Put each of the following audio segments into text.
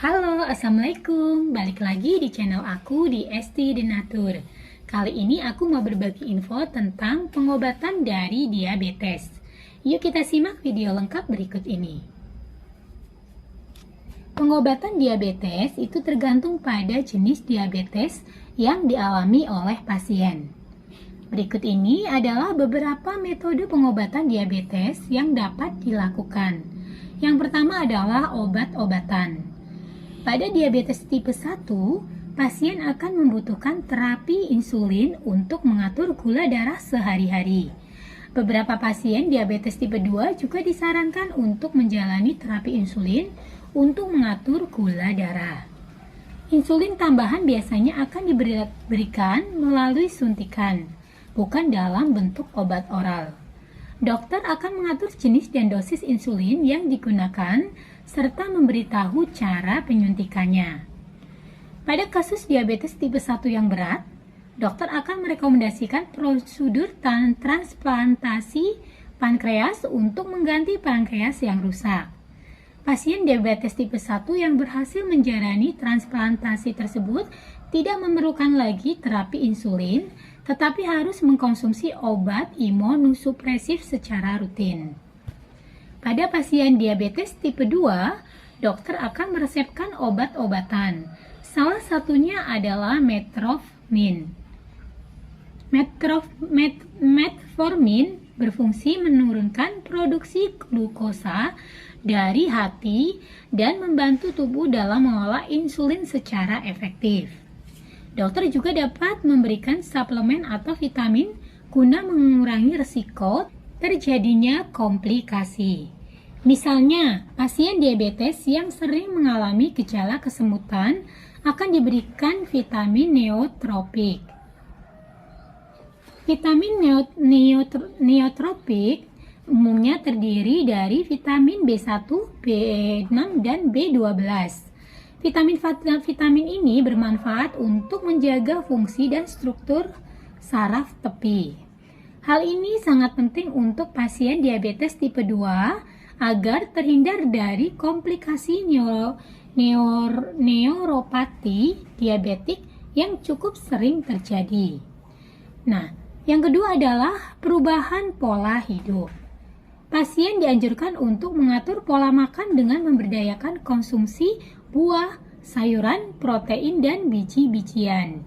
Halo, Assalamualaikum. Balik lagi di channel aku di Esti Denatur. Kali ini aku mau berbagi info tentang pengobatan dari diabetes. Yuk kita simak video lengkap berikut ini. Pengobatan diabetes itu tergantung pada jenis diabetes yang dialami oleh pasien. Berikut ini adalah beberapa metode pengobatan diabetes yang dapat dilakukan. Yang pertama adalah obat-obatan. Pada diabetes tipe 1, pasien akan membutuhkan terapi insulin untuk mengatur gula darah sehari-hari. Beberapa pasien diabetes tipe 2 juga disarankan untuk menjalani terapi insulin untuk mengatur gula darah. Insulin tambahan biasanya akan diberikan melalui suntikan, bukan dalam bentuk obat oral. Dokter akan mengatur jenis dan dosis insulin yang digunakan serta memberitahu cara penyuntikannya. Pada kasus diabetes tipe 1 yang berat, dokter akan merekomendasikan prosedur transplantasi pankreas untuk mengganti pankreas yang rusak. Pasien diabetes tipe 1 yang berhasil menjalani transplantasi tersebut tidak memerlukan lagi terapi insulin, tetapi harus mengkonsumsi obat imunosupresif secara rutin. Pada pasien diabetes tipe 2, dokter akan meresepkan obat-obatan. Salah satunya adalah metformin. Metformin berfungsi menurunkan produksi glukosa dari hati dan membantu tubuh dalam mengolah insulin secara efektif. Dokter juga dapat memberikan suplemen atau vitamin guna mengurangi risiko terjadinya komplikasi. Misalnya, pasien diabetes yang sering mengalami gejala kesemutan akan diberikan vitamin neotropik. Vitamin neotropik umumnya terdiri dari vitamin B1, B6, dan B12. Vitamin ini bermanfaat untuk menjaga fungsi dan struktur saraf tepi. Hal ini sangat penting untuk pasien diabetes tipe 2 agar terhindar dari komplikasi neuropati diabetik yang cukup sering terjadi. Nah, yang kedua adalah perubahan pola hidup. Pasien dianjurkan untuk mengatur pola makan dengan memberdayakan konsumsi buah, sayuran, protein, dan biji-bijian,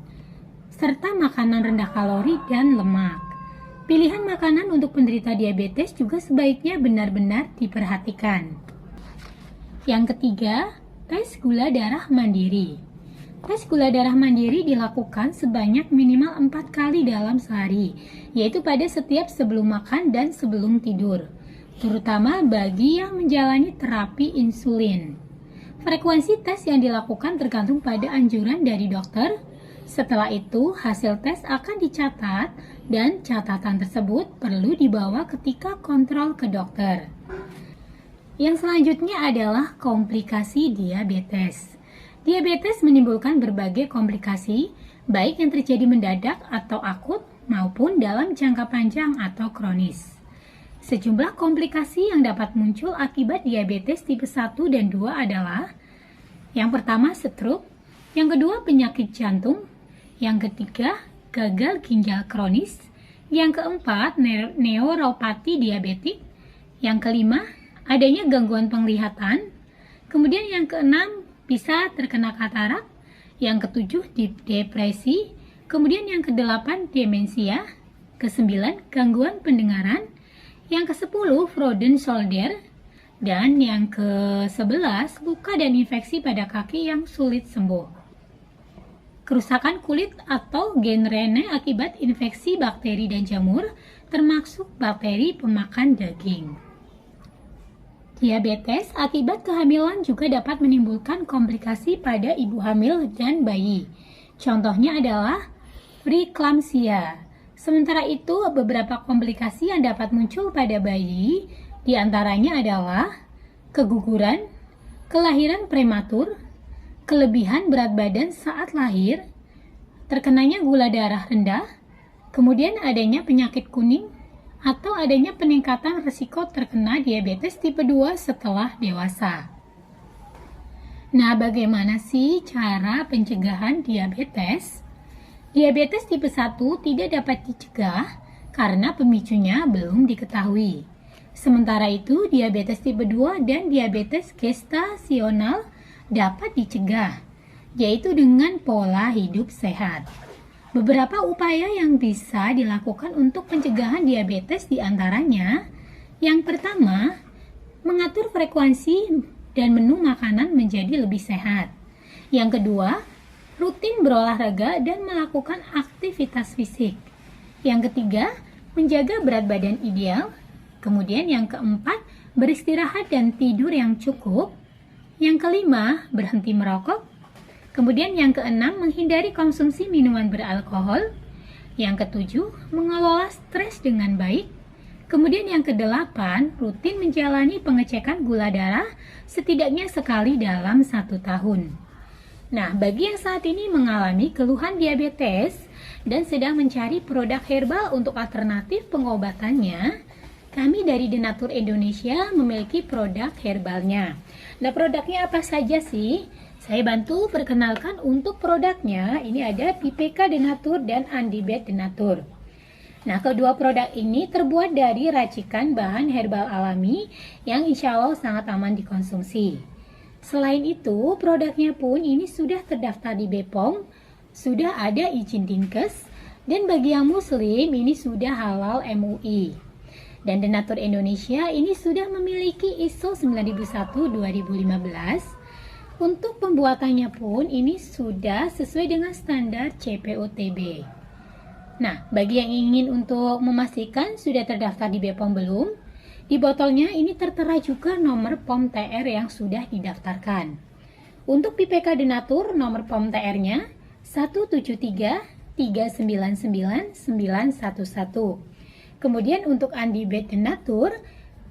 serta makanan rendah kalori dan lemak. Pilihan makanan untuk penderita diabetes juga sebaiknya benar-benar diperhatikan. Yang ketiga, tes gula darah mandiri. Tes gula darah mandiri dilakukan sebanyak minimal 4 kali dalam sehari, yaitu pada setiap sebelum makan dan sebelum tidur, terutama bagi yang menjalani terapi insulin. Frekuensi tes yang dilakukan tergantung pada anjuran dari dokter. Setelah itu, hasil tes akan dicatat dan catatan tersebut perlu dibawa ketika kontrol ke dokter. Yang selanjutnya adalah komplikasi diabetes. Diabetes menimbulkan berbagai komplikasi, baik yang terjadi mendadak atau akut maupun dalam jangka panjang atau kronis. Sejumlah komplikasi yang dapat muncul akibat diabetes tipe 1 dan 2 adalah: yang pertama stroke, yang kedua penyakit jantung, yang ketiga gagal ginjal kronis, yang keempat neuropati diabetik, yang kelima adanya gangguan penglihatan, kemudian yang keenam bisa terkena katarak, yang ketujuh depresi, kemudian yang kedelapan demensia, kesembilan gangguan pendengaran, yang ke-10 frozen shoulder, dan yang ke-11 luka dan infeksi pada kaki yang sulit sembuh. Kerusakan kulit atau gangrene akibat infeksi bakteri dan jamur, termasuk bakteri pemakan daging. Diabetes akibat kehamilan juga dapat menimbulkan komplikasi pada ibu hamil dan bayi. Contohnya adalah preeklamsia. Sementara itu, beberapa komplikasi yang dapat muncul pada bayi diantaranya adalah keguguran, kelahiran prematur, kelebihan berat badan saat lahir, terkenanya gula darah rendah, kemudian adanya penyakit kuning, atau adanya peningkatan risiko terkena diabetes tipe 2 setelah dewasa. Nah, bagaimana sih cara pencegahan diabetes? Diabetes tipe 1 tidak dapat dicegah karena pemicunya belum diketahui. Sementara itu, diabetes tipe 2 dan diabetes gestasional dapat dicegah, yaitu dengan pola hidup sehat. Beberapa upaya yang bisa dilakukan untuk pencegahan diabetes diantaranya, yang pertama, mengatur frekuensi dan menu makanan menjadi lebih sehat. Yang kedua, rutin berolahraga dan melakukan aktivitas fisik. Yang ketiga, menjaga berat badan ideal. Kemudian yang keempat, beristirahat dan tidur yang cukup. Yang kelima, berhenti merokok. Kemudian yang keenam, menghindari konsumsi minuman beralkohol. Yang ketujuh, mengelola stres dengan baik. Kemudian yang kedelapan, rutin menjalani pengecekan gula darah setidaknya sekali dalam 1 tahun. Nah, bagi yang saat ini mengalami keluhan diabetes dan sedang mencari produk herbal untuk alternatif pengobatannya, kami dari Denatur Indonesia memiliki produk herbalnya. Nah, produknya apa saja sih? Saya bantu perkenalkan untuk produknya. Ini ada PPK Denatur dan Andibet Denatur. Nah, kedua produk ini terbuat dari racikan bahan herbal alami yang insya Allah sangat aman dikonsumsi. Selain itu, produknya pun ini sudah terdaftar di BPOM, sudah ada izin Dinkes, dan bagi yang muslim ini sudah halal MUI. Dan Denatur Indonesia ini sudah memiliki ISO 9001-2015. Untuk pembuatannya pun ini sudah sesuai dengan standar CPOTB. Nah, bagi yang ingin untuk memastikan sudah terdaftar di BPOM belum, di botolnya ini tertera juga nomor POM TR yang sudah didaftarkan. Untuk PPK Denatur, nomor POM TR-nya 173399911. Kemudian untuk Andibet Denatur,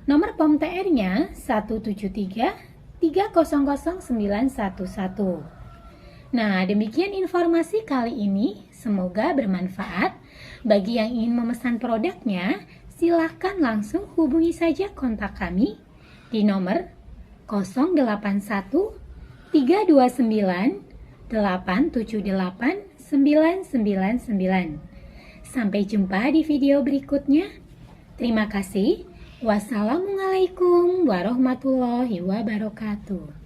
nomor POM TR-nya 173300911. Nah, demikian informasi kali ini. Semoga bermanfaat. Bagi yang ingin memesan produknya, silahkan langsung hubungi saja kontak kami di nomor 081 329 878 999. Sampai jumpa di video berikutnya. Terima kasih. Wassalamualaikum warahmatullahi wabarakatuh.